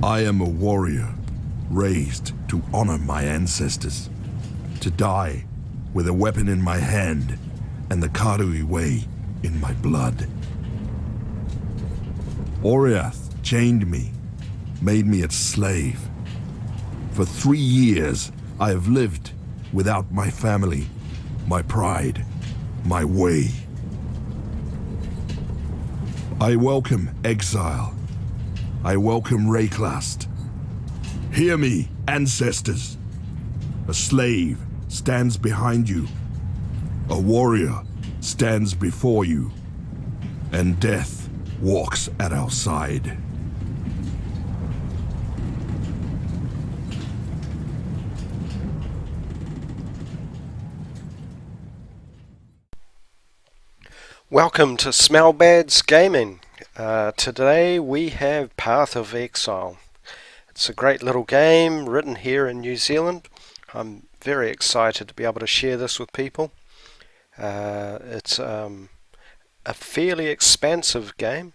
I am a warrior, raised to honor my ancestors, to die with a weapon in my hand and the Karui way in my blood. Oriath chained me, made me its slave. For 3 years, I have lived without my family, my pride, my way. I welcome exile. I welcome Wraeclast. Hear me, ancestors. A slave stands behind you. A warrior stands before you. And death walks at our side. Welcome to Smellbad's Gaming. Today we have Path of Exile. It's a great little game written here in New Zealand. I'm very excited to be able to share this with people. It's a fairly expansive game,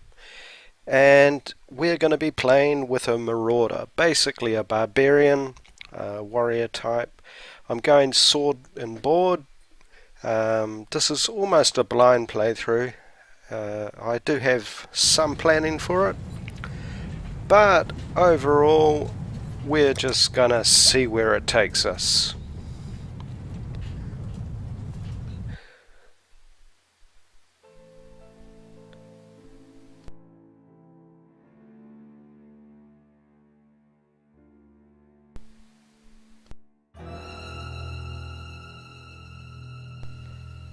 and we're going to be playing with a Marauder, basically a barbarian warrior type. I'm going sword and board. This is almost a blind playthrough. I do have some planning for it, but overall we're just gonna see where it takes us.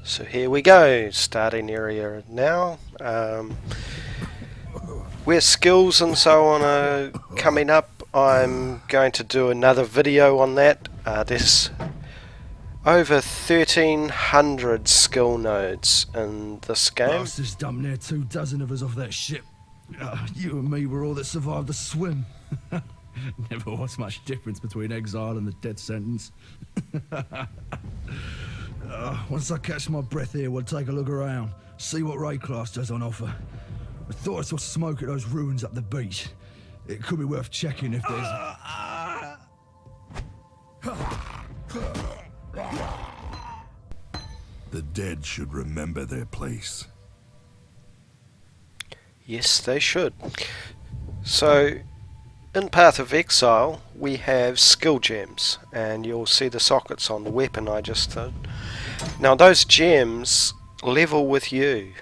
So here we go, starting area now. Where skills and so on are coming up, I'm going to do another video on that. There's over 1,300 skill nodes in this game. Bastards dumped near 24 of us off that ship. You and me were all that survived the swim. Never was much difference between exile and the death sentence. Once I catch my breath here, we'll take a look around, see what Wraeclast has on offer. I thought I saw smoke at those ruins up the beach. It could be worth checking if there's... The dead should remember their place. Yes, they should. So, in Path of Exile, we have skill gems, and you'll see the sockets on the weapon I just did. Now, those gems level with you,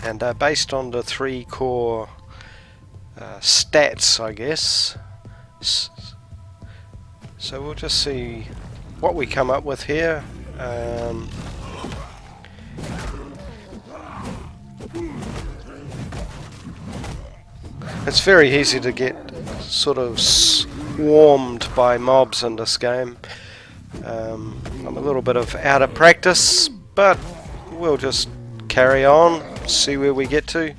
and they're based on the 3 core stats, I guess. So we'll just see what we come up with here. It's very easy to get sort of swarmed by mobs in this game. I'm a little bit out of practice, but we'll just carry on, see where we get to.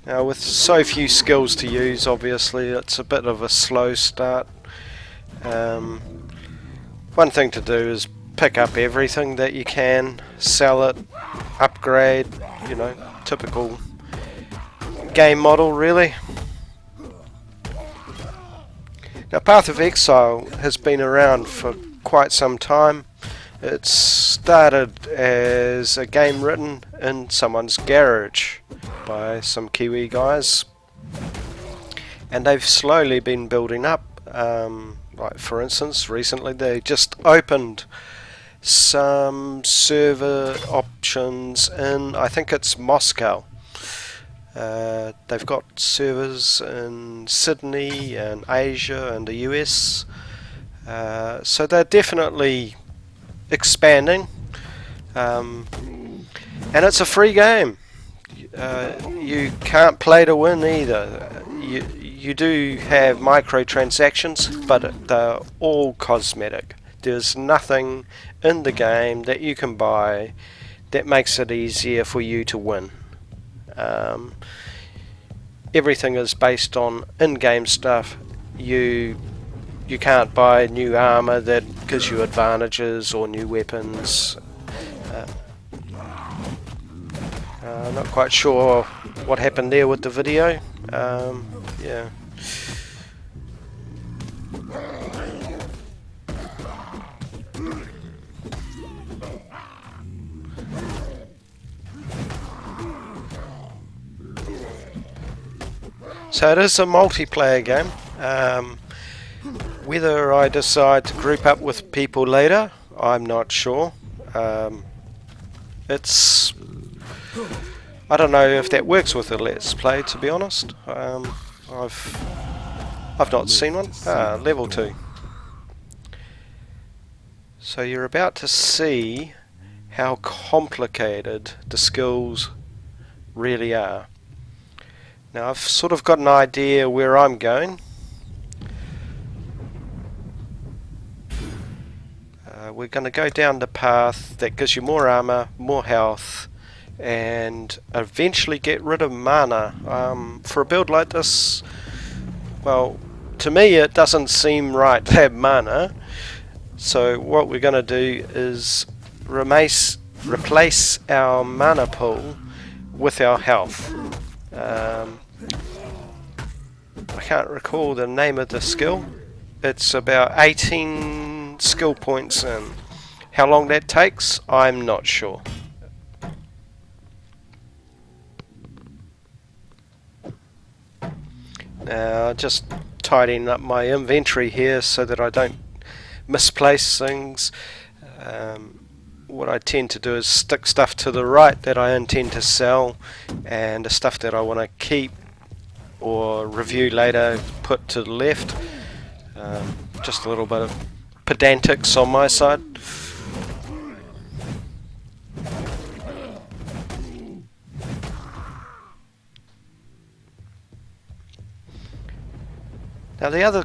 Now, with so few skills to use, obviously it's a bit of a slow start. One thing to do is pick up everything that you can, sell it, upgrade, you know, typical game model really. Now, Path of Exile has been around for quite some time. It started as a game written in someone's garage by some Kiwi guys, and they've slowly been building up. Like for instance, recently they just opened some server options in, I think it's Moscow. They've got servers in Sydney and Asia and the US, so they're definitely expanding, and it's a free game. You can't play to win either. You do have microtransactions, but they're all cosmetic. There's nothing in the game that you can buy that makes it easier for you to win. Everything is based on in-game stuff. You can't buy new armor that gives you advantages or new weapons. Not quite sure what happened there with the video. Yeah. So it is a multiplayer game. Whether I decide to group up with people later, I'm not sure. I don't know if that works with a Let's Play, to be honest. I've not seen one. Level 2. So you're about to see how complicated the skills really are. Now I've sort of got an idea where I'm going. We're going to go down the path that gives you more armor, more health, and eventually get rid of mana. For a build like this, well, to me it doesn't seem right to have mana. So what we're going to do is replace our mana pool with our health. I can't recall the name of the skill. It's about 18 skill points in. How long that takes, I'm not sure. Now, just tidying up my inventory here so that I don't misplace things. What I tend to do is stick stuff to the right that I intend to sell, and the stuff that I want to keep or review later put to the left. Just a little bit of pedantics on my side. Now the other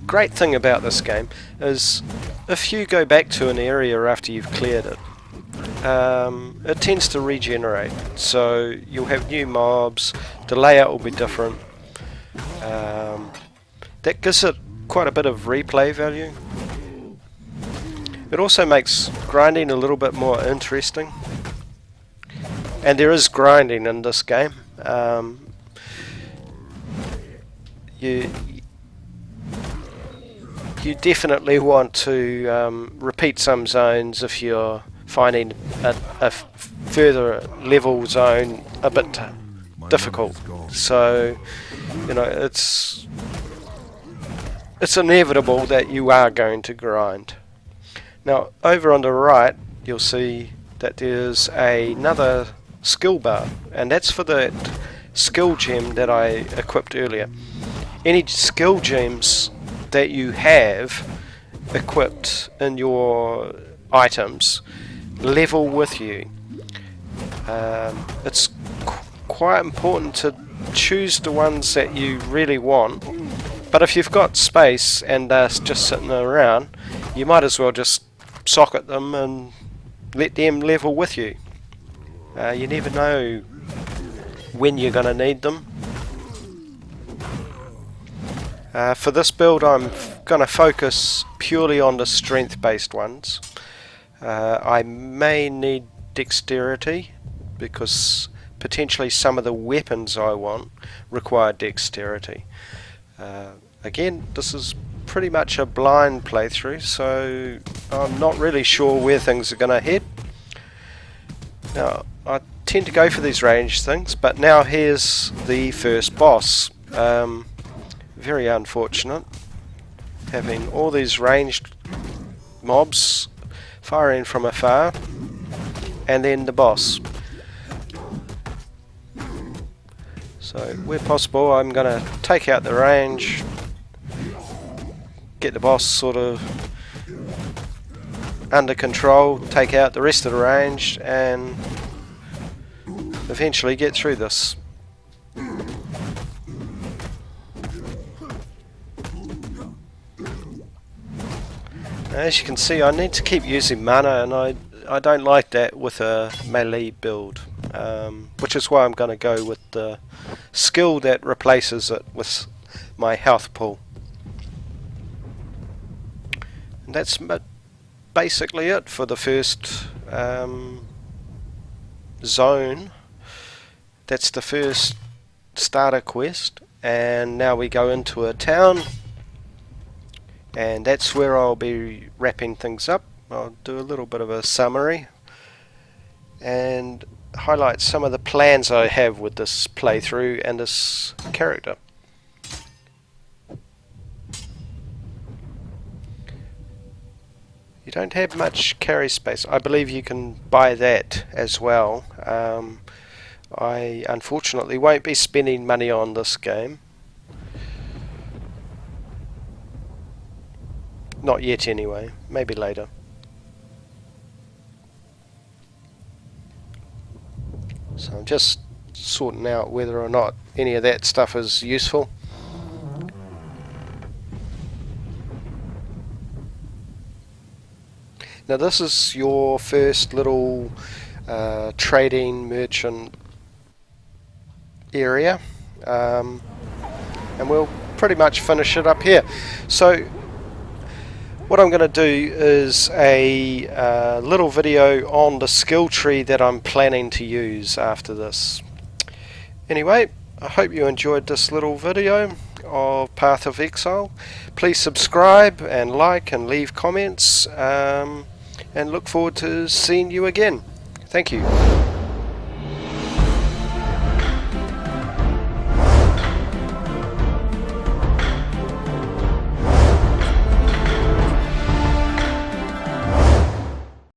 great thing about this game is if you go back to an area after you've cleared it, it tends to regenerate, so you'll have new mobs, the layout will be different. That gives it quite a bit of replay value. It also makes grinding a little bit more interesting, and there is grinding in this game. You definitely want to repeat some zones if you're finding a further level zone a bit difficult. So, you know, it's inevitable that you are going to grind. Now, over on the right, you'll see that there's another skill bar, and that's for the skill gem that I equipped earlier. Any skill gems that you have equipped in your items level with you. It's quite important to choose the ones that you really want, but if you've got space and they're just sitting around, you might as well just socket them and let them level with you. You never know when you're going to need them. For this build, I'm going to focus purely on the strength based ones. I may need dexterity because potentially some of the weapons I want require dexterity. Again, this is pretty much a blind playthrough, so I'm not really sure where things are going to head. Now, I tend to go for these ranged things, but now here's the first boss. Very unfortunate, having all these ranged mobs firing from afar, and then the boss. So where possible, I'm going to take out the range, get the boss sort of under control, take out the rest of the range, and eventually get through this. As you can see, I need to keep using mana, and I don't like that with a melee build, which is why I'm going to go with the skill that replaces it with my health pool. And that's basically it for the first zone. That's the first starter quest, and now we go into a town, and that's where I'll be wrapping things up. I'll do a little bit of a summary and highlight some of the plans I have with this playthrough and this character. You don't have much carry space. I believe you can buy that as well. I unfortunately won't be spending money on this game. Not yet anyway, maybe later. So I'm just sorting out whether or not any of that stuff is useful. Now this is your first little trading merchant area, and we'll pretty much finish it up here. So what I'm going to do is a little video on the skill tree that I'm planning to use after this. Anyway, I hope you enjoyed this little video of Path of Exile. Please subscribe and like and leave comments, and look forward to seeing you again. Thank you.